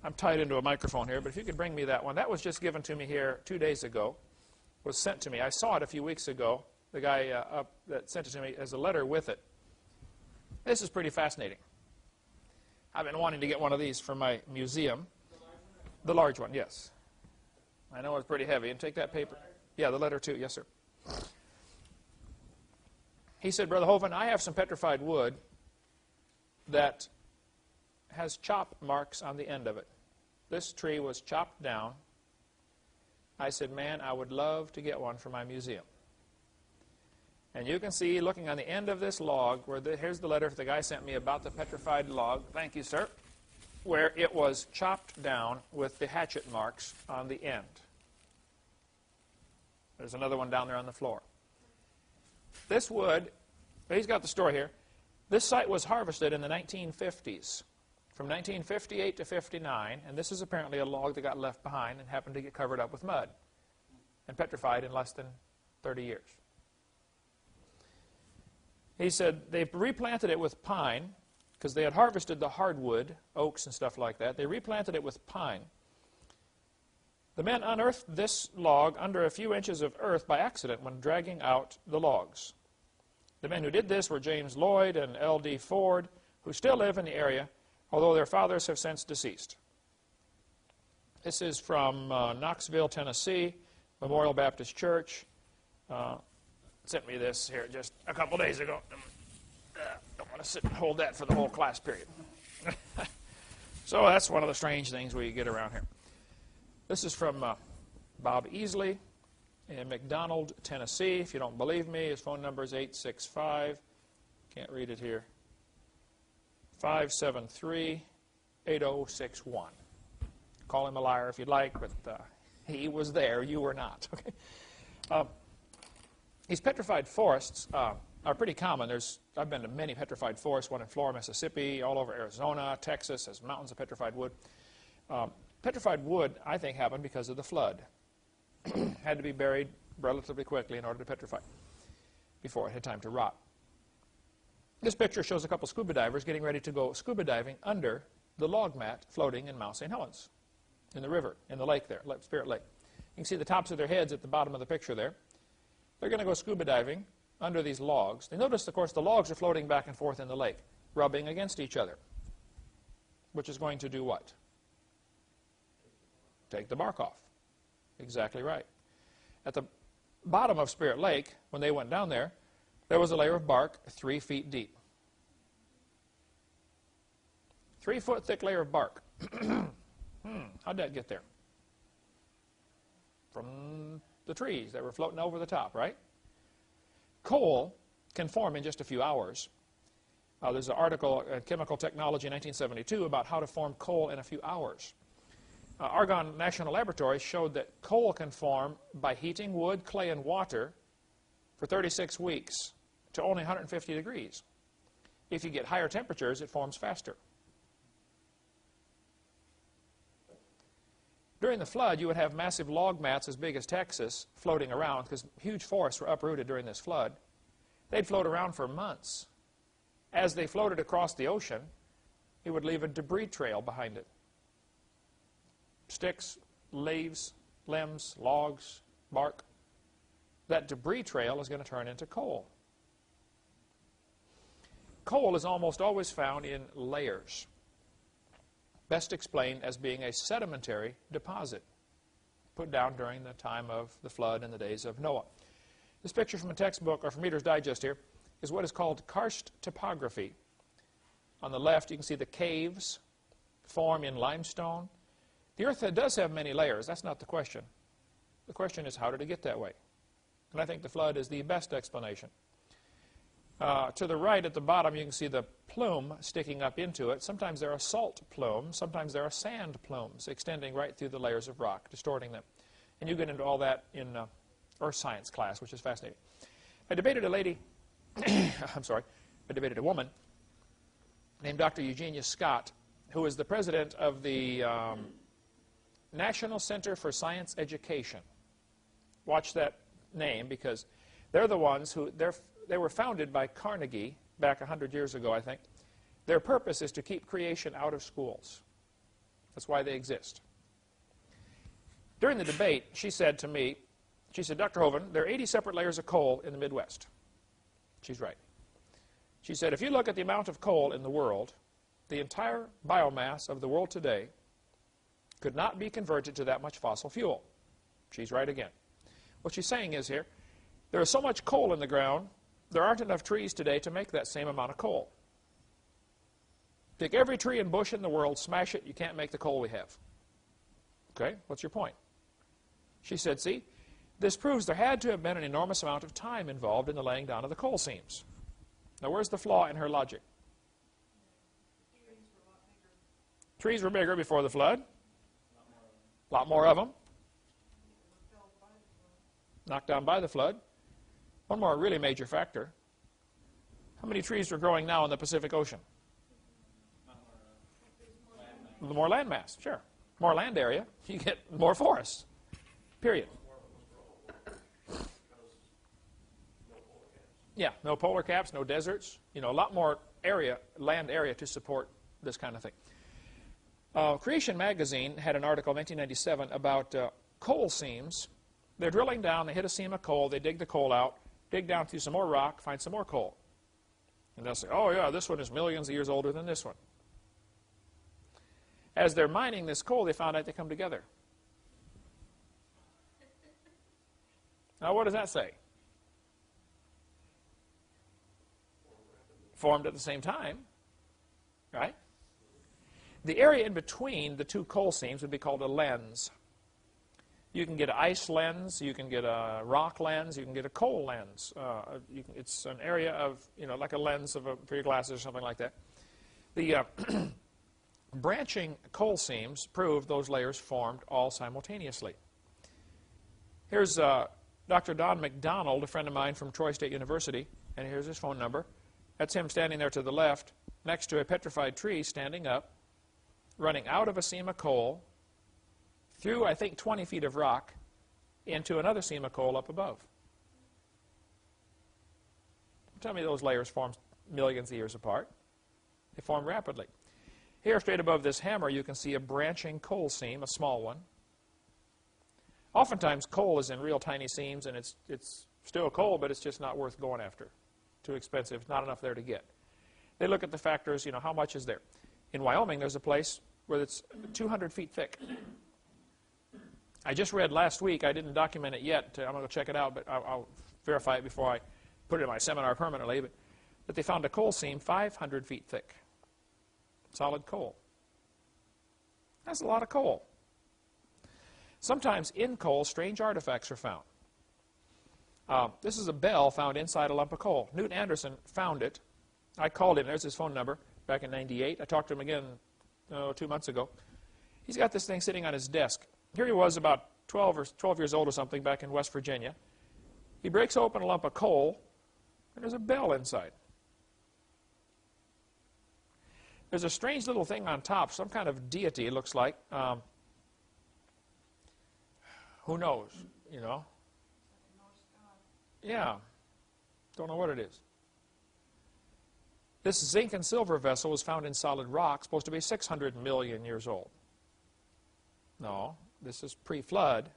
I'm tied into a microphone here, but if you could bring me that one. That was just given to me here 2 days ago, was sent to me. I saw it a few weeks ago. The guy that sent it to me has a letter with it. This is pretty fascinating. I've been wanting to get one of these for my museum. The large one, yes. I know it's pretty heavy. And take that paper. Yeah, the letter too. Yes, sir. He said, Brother Hovind, I have some petrified wood that has chop marks on the end of it. This tree was chopped down. I said, man, I would love to get one for my museum. And you can see, looking on the end of this log, here's the letter the guy sent me about the petrified log. Thank you, sir. Where it was chopped down with the hatchet marks on the end. There's another one down there on the floor. This wood, he's got the story here. This site was harvested in the 1950s. From 1958 to 59, and this is apparently a log that got left behind and happened to get covered up with mud and petrified in less than 30 years. He said they replanted it with pine because they had harvested the hardwood, oaks and stuff like that. They replanted it with pine. The men unearthed this log under a few inches of earth by accident when dragging out the logs. The men who did this were James Lloyd and L.D. Ford, who still live in the area, although their fathers have since deceased. This is from Knoxville, Tennessee, Memorial Baptist Church. Sent me this here just a couple days ago. Don't want to sit and hold that for the whole class period. So that's one of the strange things we get around here. This is from Bob Easley in McDonald, Tennessee. If you don't believe me, his phone number is 865, can't read it here, 573-8061. Call him a liar if you'd like, but he was there, you were not. Okay. These petrified forests are pretty common. I've been to many petrified forests, one in Florida, Mississippi, all over Arizona, Texas, has mountains of petrified wood. Petrified wood, I think, happened because of the flood. Had to be buried relatively quickly in order to petrify before it had time to rot. This picture shows a couple scuba divers getting ready to go scuba diving under the log mat floating in Mount St Helens, in the river, in the lake there, Spirit Lake. You can see the tops of their heads at the bottom of the picture there. They're going to go scuba diving under these logs. They notice, of course, the logs are floating back and forth in the lake, rubbing against each other, which is going to do what? Take the bark off. Exactly right. At the bottom of Spirit Lake, when they went down there, there was a layer of bark 3 feet deep. 3-foot thick layer of bark. How'd that get there? From the trees that were floating over the top, right? Coal can form in just a few hours. There's an article in Chemical Technology in 1972 about how to form coal in a few hours. Argonne National Laboratory showed that coal can form by heating wood, clay, and water for 36 weeks to only 150 degrees. If you get higher temperatures, it forms faster. During the flood, you would have massive log mats as big as Texas floating around because huge forests were uprooted during this flood. They'd float around for months. As they floated across the ocean, it would leave a debris trail behind it. Sticks, leaves, limbs, logs, bark. That debris trail is going to turn into coal. Coal is almost always found in layers, best explained as being a sedimentary deposit put down during the time of the flood in the days of Noah. This picture from a textbook, or from Reader's Digest here, is what is called karst topography. On the left, you can see the caves form in limestone. The earth does have many layers. That's not the question. The question is, how did it get that way? And I think the flood is the best explanation. To the right at the bottom, you can see the plume sticking up into it. Sometimes there are salt plumes. Sometimes there are sand plumes extending right through the layers of rock, distorting them. And you get into all that in earth science class, which is fascinating. I debated a lady, I debated a woman named Dr. Eugenia Scott, who is the president of the National Center for Science Education. Watch that name, because they're the ones who, they were founded by Carnegie back 100 years ago, I think. Their purpose is to keep creation out of schools. That's why they exist. During the debate, she said to me, she said, Dr. Hovind, there are 80 separate layers of coal in the Midwest. She's right. She said, if you look at the amount of coal in the world, the entire biomass of the world today could not be converted to that much fossil fuel. She's right again. What she's saying is here, there is so much coal in the ground, there aren't enough trees today to make that same amount of coal. Take every tree and bush in the world, smash it, you can't make the coal we have. Okay, what's your point? She said, see, this proves there had to have been an enormous amount of time involved in the laying down of the coal seams. Now, where's the flaw in her logic? Trees were bigger before the flood. A lot more of them. Knocked down by the flood. One more really major factor. How many trees are growing now in the Pacific Ocean? More land mass, sure. More land area, you get more forests. Period. Yeah, no polar caps, no deserts. You know, a lot more area, land area to support this kind of thing. Creation Magazine had an article in 1997 about coal seams. They're drilling down, they hit a seam of coal, they dig the coal out, dig down through some more rock, find some more coal. And they'll say, oh yeah, this one is millions of years older than this one. As they're mining this coal, they found out they come together. Now, what does that say? Formed at the same time, right? The area in between the two coal seams would be called a lens. You can get an ice lens, you can get a rock lens, you can get a coal lens. It's an area of, you know, like a lens of for your glasses or something like that. The branching coal seams prove those layers formed all simultaneously. Here's Dr. Don McDonald, a friend of mine from Troy State University, and here's his phone number. That's him standing there to the left, next to a petrified tree standing up, running out of a seam of coal, through, I think, 20 feet of rock, into another seam of coal up above. Tell me those layers formed millions of years apart. They form rapidly. Here, straight above this hammer, you can see a branching coal seam, a small one. Oftentimes, coal is in real tiny seams, and it's still coal, but it's just not worth going after. Too expensive, not enough there to get. They look at the factors, you know, how much is there? In Wyoming, there's a place where it's 200 feet thick. I just read last week, I didn't document it yet, I'm going to check it out, but I'll verify it before I put it in my seminar permanently, but that they found a coal seam 500 feet thick. Solid coal. That's a lot of coal. Sometimes in coal, strange artifacts are found. This is a bell found inside a lump of coal. Newt Anderson found it. I called him. There's his phone number back in '98. I talked to him again 2 months ago. He's got this thing sitting on his desk. Here he was about 12 years old or something back in West Virginia. He breaks open a lump of coal, and there's a bell inside. There's a strange little thing on top, some kind of deity, it looks like. Who knows, you know? Yeah. Don't know what it is. This zinc and silver vessel was found in solid rock, supposed to be 600 million years old. No, this is pre-flood,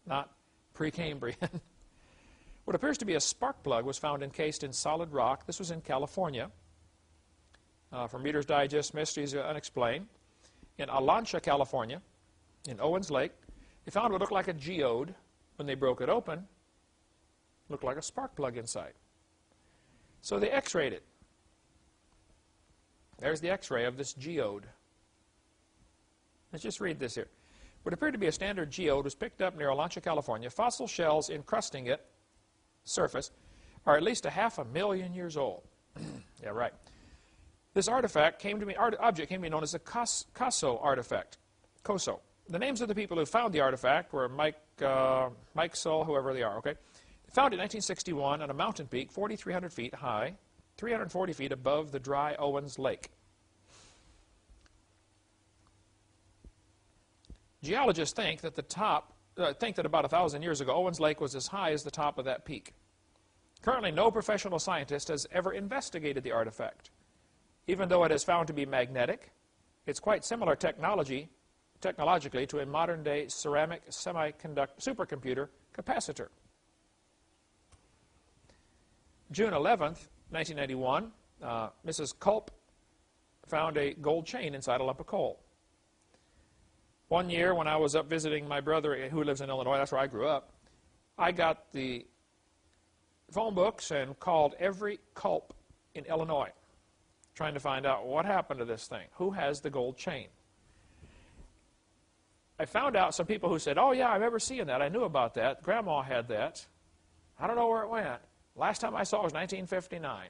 not pre-Cambrian. What appears to be a spark plug was found encased in solid rock. This was in California. From Reader's Digest, Mysteries Unexplained. In Alancha, California, in Owens Lake, they found what looked like a geode. When they broke it open, it looked like a spark plug inside. So they x-rayed it. There's the x-ray of this geode. Let's just read this here. What appeared to be a standard geode was picked up near Alancha, California. Fossil shells encrusting its surface are at least 500,000 years old. Yeah, right. This artifact came to me, object came to be known as a Coso artifact. Coso. The names of the people who found the artifact were Mike Sull, whoever they are, okay? They found it in 1961 on a mountain peak, 4,300 feet high, 340 feet above the dry Owens Lake. Geologists think that about 1,000 years ago, Owens Lake was as high as the top of that peak. Currently, no professional scientist has ever investigated the artifact. Even though it is found to be magnetic, it's quite similar technologically to a modern-day ceramic supercomputer capacitor. June 11th, 1991, Mrs. Culp found a gold chain inside a lump of coal. One year when I was up visiting my brother who lives in Illinois, that's where I grew up, I got the phone books and called every Culp in Illinois, trying to find out what happened to this thing. Who has the gold chain? I found out some people who said, oh yeah, I remember seeing that. I knew about that. Grandma had that. I don't know where it went. Last time I saw it was 1959.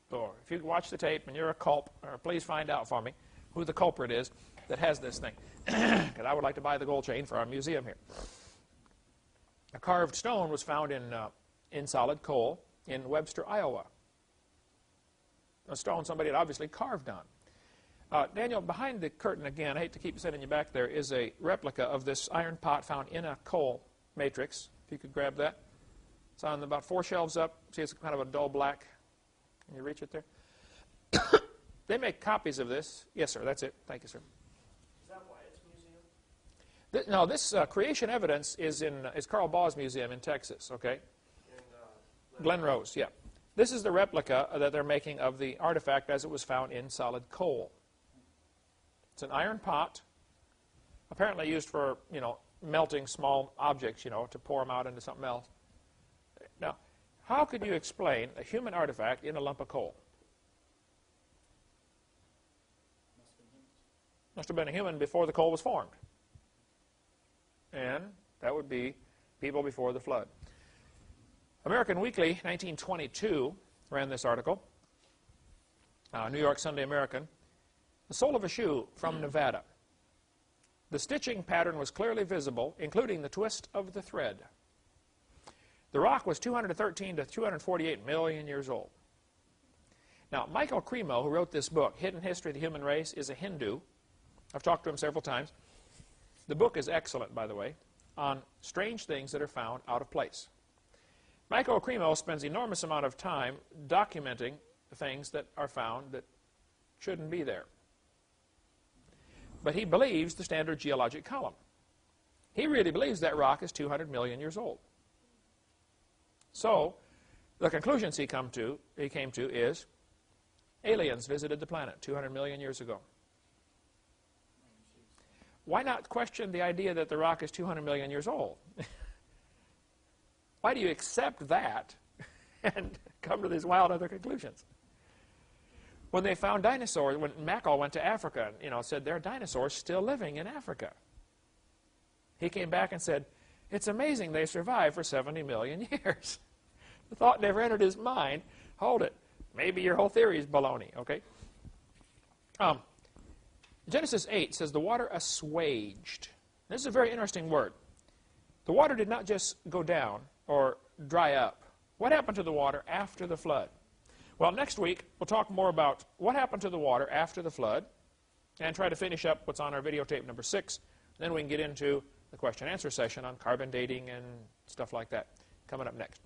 So if you watch the tape and you're a Culp, please find out for me who the culprit is that has this thing. Because I would like to buy the gold chain for our museum here. A carved stone was found in solid coal in Webster, Iowa. A stone somebody had obviously carved on. Daniel, behind the curtain again, I hate to keep sending you back there, is a replica of this iron pot found in a coal matrix. If you could grab that. It's on about 4 shelves up. See, it's kind of a dull black. Can you reach it there? They make copies of this. Yes, sir, that's it. Thank you, sir. Is that why it's museum? No, this creation evidence is in Carl Baugh's museum in Texas, okay? In Glen Rose, yeah. This is the replica that they're making of the artifact as it was found in solid coal. It's an iron pot, apparently used for, melting small objects, to pour them out into something else. Now, how could you explain a human artifact in a lump of coal? Must have been a human before the coal was formed. And that would be people before the flood. American Weekly, 1922, ran this article. New York Sunday American. The sole of a shoe from Nevada. The stitching pattern was clearly visible, including the twist of the thread. The rock was 213 to 248 million years old. Now, Michael Cremo, who wrote this book, Hidden History of the Human Race, is a Hindu. I've talked to him several times. The book is excellent, by the way, on strange things that are found out of place. Michael Cremo spends an enormous amount of time documenting things that are found that shouldn't be there. But he believes the standard geologic column. He really believes that rock is 200 million years old. So, the conclusions he came to is aliens visited the planet 200 million years ago. Why not question the idea that the rock is 200 million years old? Why do you accept that and come to these wild other conclusions? When they found dinosaurs, when Mackall went to Africa, said there are dinosaurs still living in Africa. He came back and said, it's amazing they survived for 70 million years. The thought never entered his mind, hold it, maybe your whole theory is baloney, okay? Genesis 8 says the water assuaged. This is a very interesting word. The water did not just go down or dry up. What happened to the water after the flood? Well, next week we'll talk more about what happened to the water after the flood and try to finish up what's on our videotape number 6. Then we can get into the question and answer session on carbon dating and stuff like that coming up next.